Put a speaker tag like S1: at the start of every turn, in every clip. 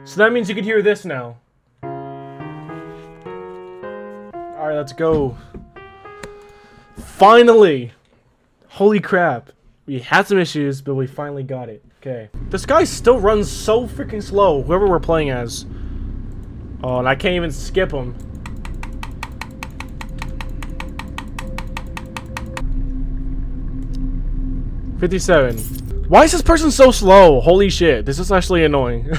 S1: So that means you can hear this now. Alright, let's go. Finally! Holy crap. We had some issues, but we finally got it. Okay. This guy still runs so freaking slow, whoever we're playing as. Oh, and I can't even skip him. $57. Why is this person so slow? Holy shit, this is actually annoying.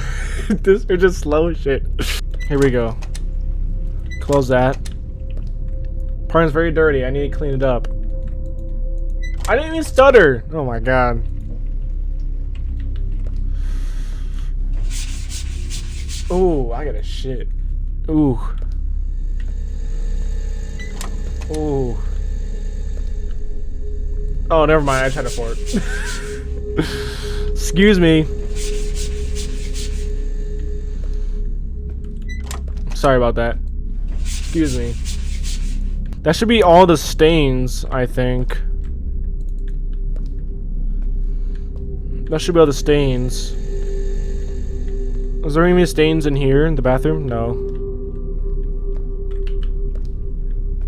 S1: They're just slow as shit. Here we go. Close that. Apartment's very dirty. I need to clean it up. I didn't even stutter. Oh my god. Ooh, I got a shit. Ooh. Ooh. Oh, never mind. I tried to fart. Excuse me. Sorry about that. Excuse me. That should be all the stains, I think. That should be all the stains. Is there any stains in here in the bathroom? No.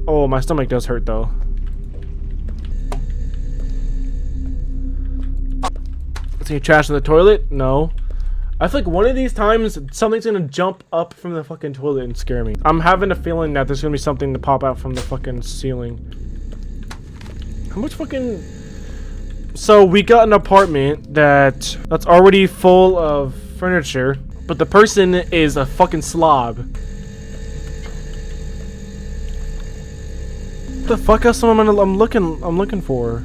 S1: Oh, my stomach does hurt though. Is any trash in the toilet? No. I feel like one of these times something's gonna jump up from the fucking toilet and scare me. I'm having a feeling that there's gonna be something to pop out from the fucking ceiling. How much fucking... So we got an apartment that's already full of furniture, but the person is a fucking slob. What the fuck else am I'm looking for?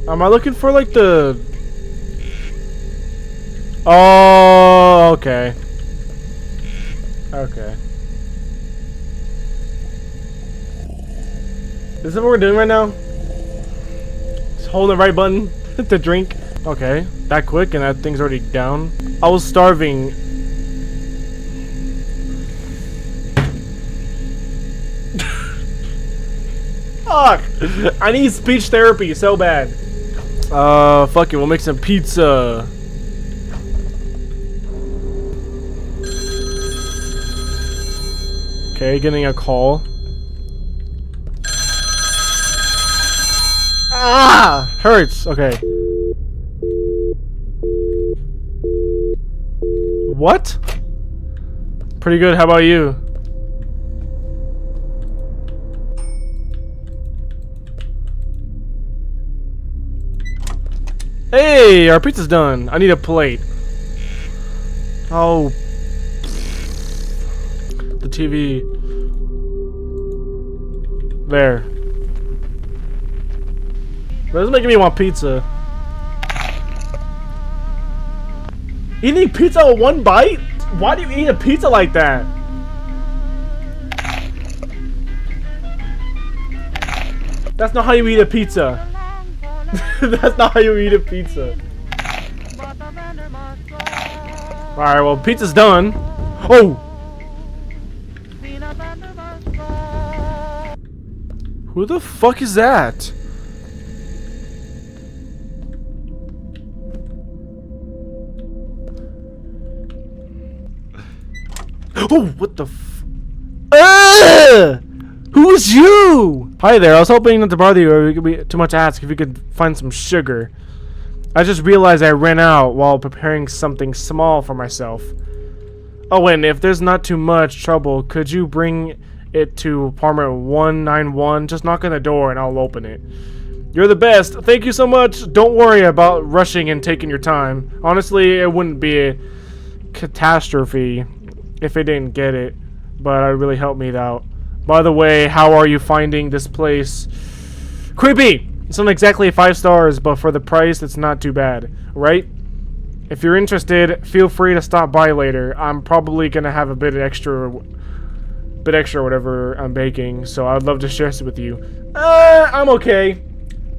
S1: Am I looking for like the... Oh, okay. Okay. Is that what we're doing right now? Just holding the right button to drink. Okay, that quick and that thing's already down. I was starving. Fuck! I need speech therapy so bad. Fuck it, we'll make some pizza. Okay, getting a call. Ah! Hurts. Okay. What? Pretty good. How about you? Hey, our pizza's done. I need a plate. Oh. The TV. There. That's making me want pizza. Eating pizza with one bite? Why do you eat a pizza like that? That's not how you eat a pizza. That's not how you eat a pizza. Alright, well, pizza's done. Oh! Who the fuck is that? Oh, what the f... Who's you? Hi there, I was hoping not to bother you or it could be too much to ask if you could find some sugar. I just realized I ran out while preparing something small for myself. Oh, and if there's not too much trouble, could you bring it to apartment 191? Just knock on the door and I'll open it. You're the best. Thank you so much. Don't worry about rushing and taking your time. Honestly, it wouldn't be a catastrophe if I didn't get it, but it really helped me out. By the way, how are you finding this place? Creepy! It's not exactly 5 stars, but for the price, it's not too bad, right? If you're interested, feel free to stop by later. I'm probably gonna have a bit extra whatever I'm baking, so I'd love to share this with you. I'm okay.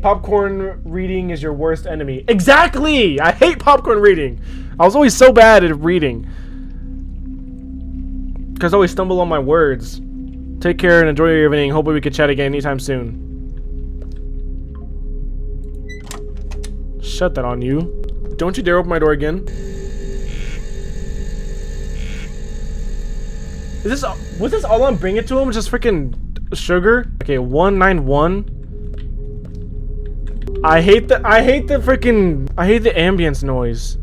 S1: Popcorn reading is your worst enemy. Exactly! I hate popcorn reading. I was always so bad at reading. Because I always stumble on my words. Take care and enjoy your evening. Hopefully we can chat again anytime soon. shut that on you. Don't you dare open my door again. Is this, was this all I'm bringing to him? Just freaking sugar? Okay, 191. I hate the ambience noise.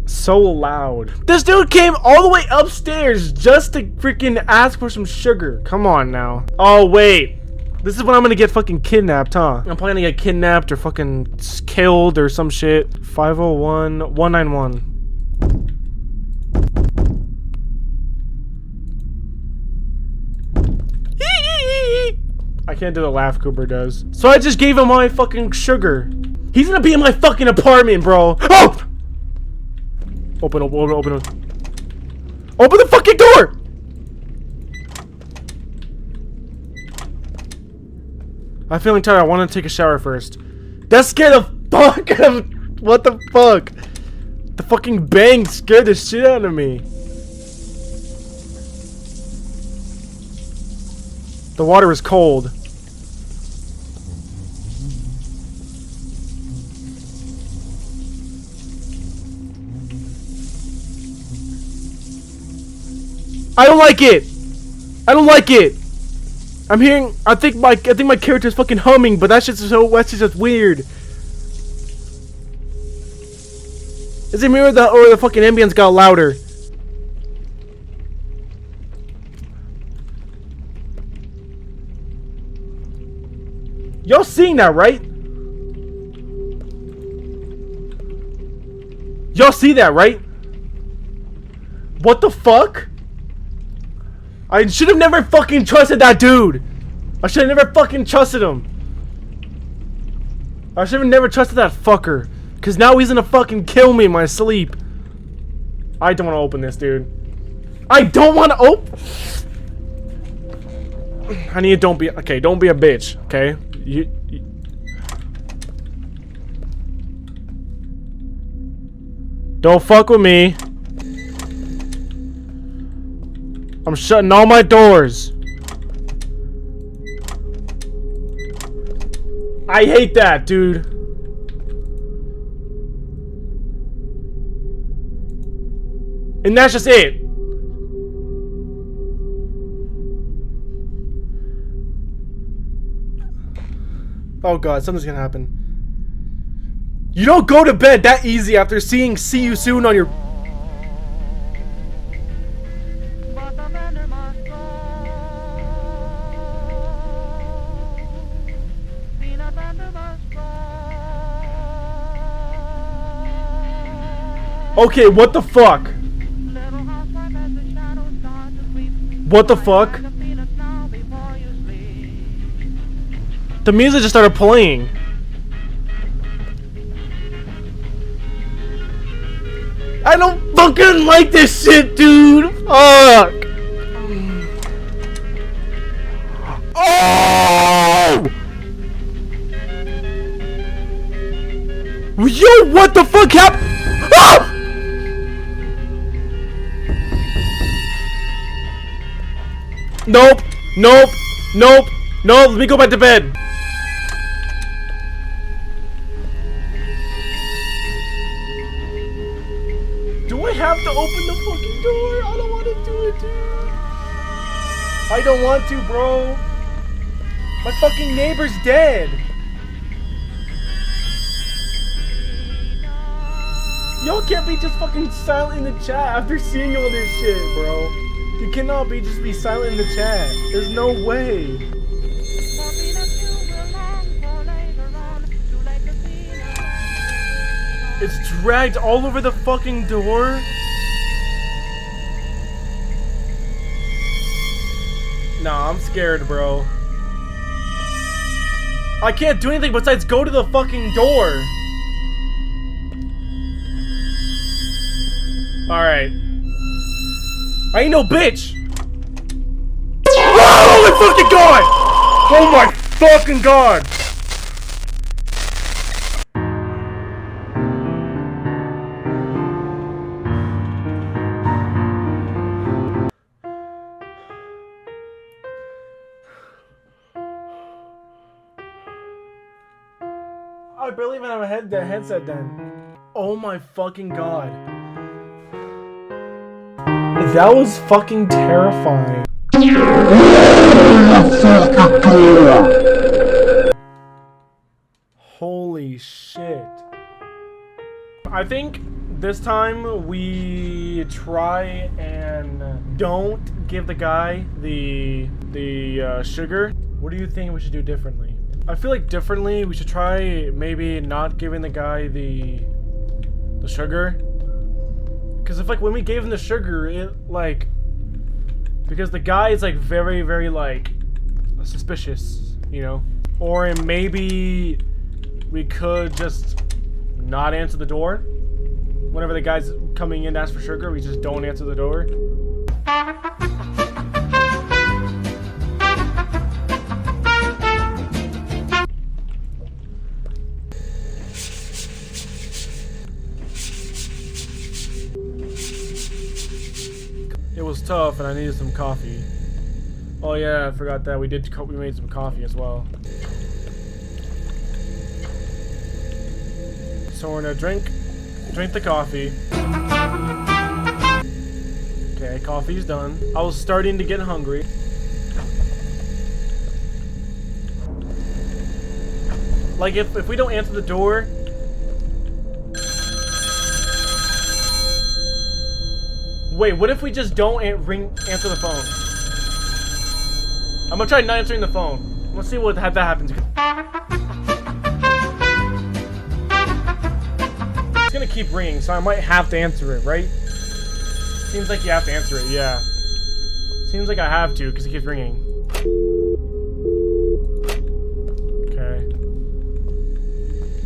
S1: So loud. This dude came all the way upstairs just to freaking ask for some sugar. Come on now. Oh wait. This is when I'm gonna get fucking kidnapped, huh? I'm probably gonna get kidnapped or fucking killed or some shit. 501 191. I can't do the laugh Cooper does. So I just gave him all my fucking sugar. He's gonna be in my fucking apartment, bro. Oh! Open the fucking door! I'm feeling tired. I want to take a shower first. That scared the fuck out of... What the fuck? The fucking bang scared the shit out of me. The water is cold. I don't like it. I don't like it. I'm hearing. I think my character's fucking humming, but that's just weird. Is it me or the fucking ambience got louder? Y'all seeing that, right? Y'all see that, right? What the fuck? I should have never fucking trusted that dude. I should have never fucking trusted him. I should have never trusted that fucker. Cause now he's gonna fucking kill me in my sleep. I don't want to open this, dude. I don't want to open. I need. Don't be a bitch. Okay. You. Don't fuck with me. I'm shutting all my doors. I hate that, dude. And that's just it. Oh god, something's gonna happen. You don't go to bed that easy after seeing "See You Soon" on your... Okay, what the fuck? What the fuck? The music just started playing. I don't fucking like this shit, dude. Fuck. Oh! Yo, what the fuck happened? Ah! Nope. Nope. Nope. No, let me go back to bed. Do I have to open the fucking door? I don't want to do it, dude. I don't want to, bro. My fucking neighbor's dead. Y'all can't be just fucking silent in the chat after seeing all this shit, bro. You cannot just be silent in the chat. There's no way. It's dragged all over the fucking door. Nah, I'm scared, bro. I can't do anything besides go to the fucking door. Alright. I ain't no bitch! Oh my fucking god! Oh my fucking god! I barely even have a headset then. Oh my fucking god. That was fucking terrifying. Holy shit. I think this time we try and don't give the guy the sugar. What do you think we should do differently? I feel like differently we should try maybe not giving the guy the sugar. Because if like when we gave him the sugar, it like, because the guy is like very, very like suspicious, you know? Or maybe we could just not answer the door. Whenever the guy's coming in to ask for sugar, we just don't answer the door. It was tough and I needed some coffee. Oh yeah, I forgot that we made some coffee as well. So we're gonna drink the coffee. Okay, coffee's done. I was starting to get hungry. Like if we don't answer the door, wait, what if we just don't answer the phone? I'm gonna try not answering the phone. Let's see what that happens. It's gonna keep ringing, so I might have to answer it, right? Seems like you have to answer it, yeah. Seems like I have to, because it keeps ringing. Okay.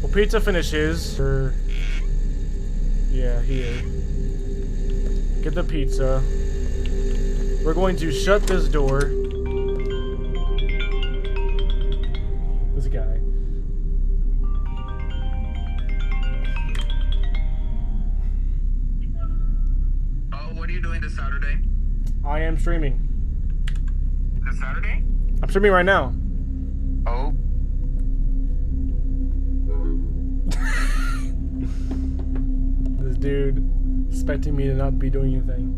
S1: Well, pizza finishes. Yeah, here. Get the pizza. We're going to shut this door. This guy.
S2: Oh, what are you doing this Saturday?
S1: I am streaming.
S2: This Saturday?
S1: I'm streaming right now.
S2: Oh.
S1: This dude expecting me to not be doing anything.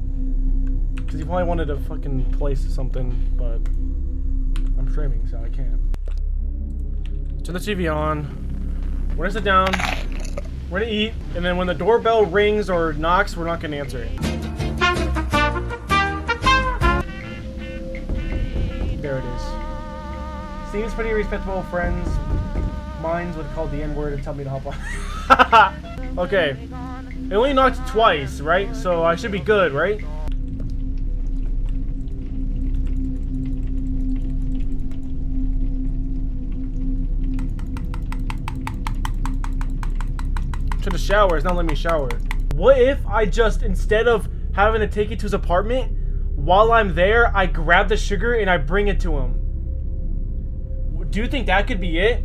S1: Because he probably wanted to fucking place something, but I'm streaming, so I can't. Turn the TV on. We're gonna sit down. We're gonna eat, and then when the doorbell rings or knocks, we're not gonna answer it. There it is. Seems pretty respectable. Friends mines would call the N-word and tell me to hop on. Okay. It only knocked twice, right? So I should be good, right? To the shower, it's not letting me shower. What if I just, instead of having to take it to his apartment, while I'm there, I grab the sugar and I bring it to him? Do you think that could be it?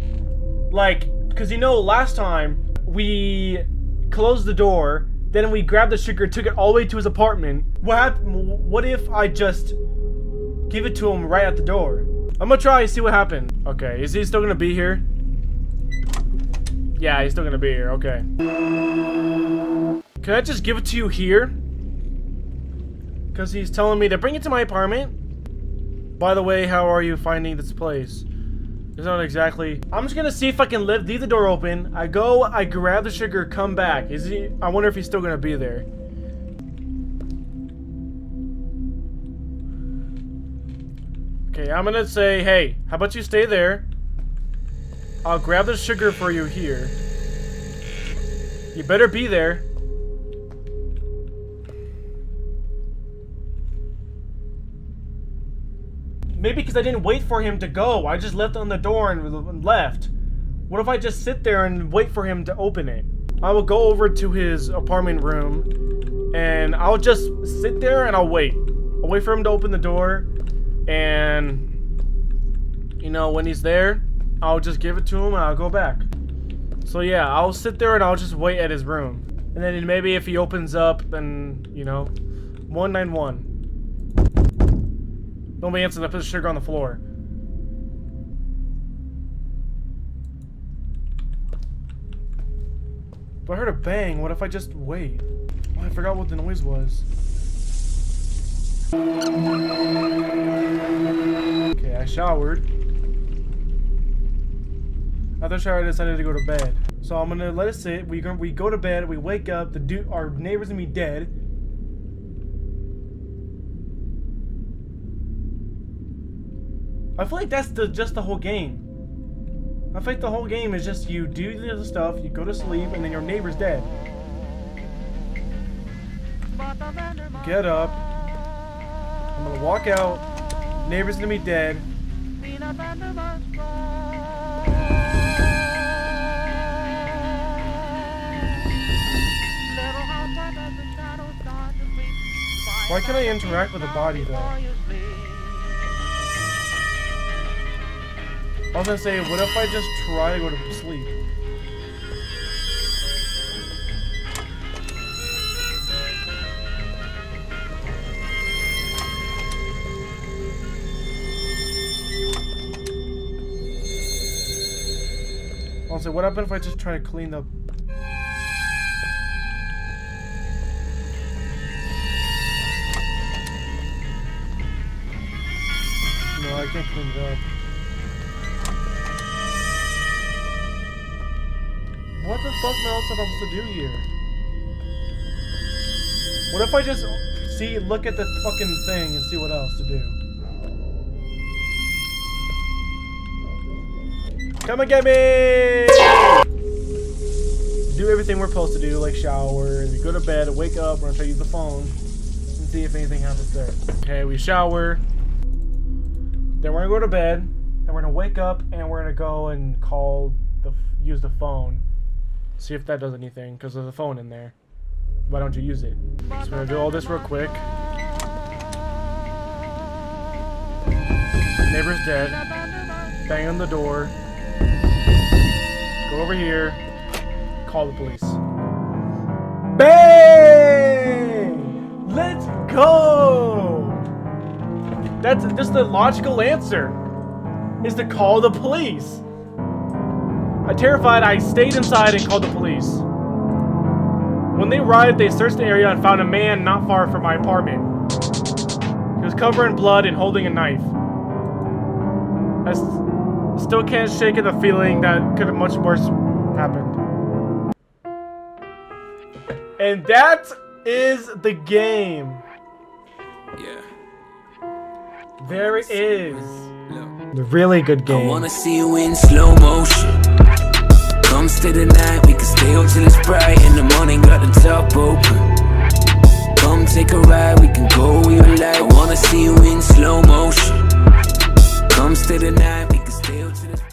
S1: Like, because you know, last time we closed the door, then we grabbed the sugar, took it all the way to his apartment. What if I just give it to him right at the door? I'm gonna try and see what happened. Okay, is he still gonna be here? Yeah, he's still gonna be here, okay. Can I just give it to you here? Because he's telling me to bring it to my apartment. By the way, how are you finding this place? It's not exactly. I'm just gonna see if I can leave the door open. I go, I grab the sugar, come back. Is he? I wonder if he's still gonna be there. Okay, I'm gonna say, hey, how about you stay there? I'll grab the sugar for you here. You better be there. Maybe because I didn't wait for him to go. I just left on the door and left. What if I just sit there and wait for him to open it? I will go over to his apartment room and I'll just sit there and I'll wait. I'll wait for him to open the door, and you know, when he's there, I'll just give it to him and I'll go back. So yeah, I'll sit there and I'll just wait at his room. And then maybe if he opens up, then, you know, 191. Don't be answering, I put the sugar on the floor. But I heard a bang. What if I just wait? Oh, I forgot what the noise was. Okay, I showered. After shower, I decided to go to bed. So I'm gonna let it sit. We go to bed. We wake up. Our neighbor's gonna be dead. I feel like that's just the whole game. I feel like the whole game is just you do the stuff, you go to sleep, and then your neighbor's dead. Get up. I'm gonna walk out. Neighbor's gonna be dead. Why can't I interact with the body though? I was gonna say, what if I just try to go to sleep? I was like, what happens if I just try to clean up? No, I can't clean it up. What the fuck am I supposed to do here? What if I just look at the fucking thing and see what else to do? Come and get me! Do everything we're supposed to do, like shower, we go to bed, wake up, we're gonna try to use the phone and see if anything happens there. Okay, we shower. Then we're gonna go to bed, and we're gonna wake up, and we're gonna go and use the phone. See if that does anything, because there's a phone in there. Why don't you use it? So we're gonna do all this real quick. Neighbor's dead. Bang on the door. Go over here. Call the police. Bang! Let's go! That's just the logical answer. Is to call the police. Terrified, I stayed inside and called the police. When they arrived, they searched the area and found a man not far from my apartment. He was covered in blood and holding a knife. I still can't shake the feeling that could have much worse happened. And that is the game.
S3: Yeah.
S1: There it is. The really good game.
S3: I wanna see you in slow motion. Come stay the night, we can stay up till it's bright. In the morning, got the top open. Come take a ride, we can go where you like. I wanna see you in slow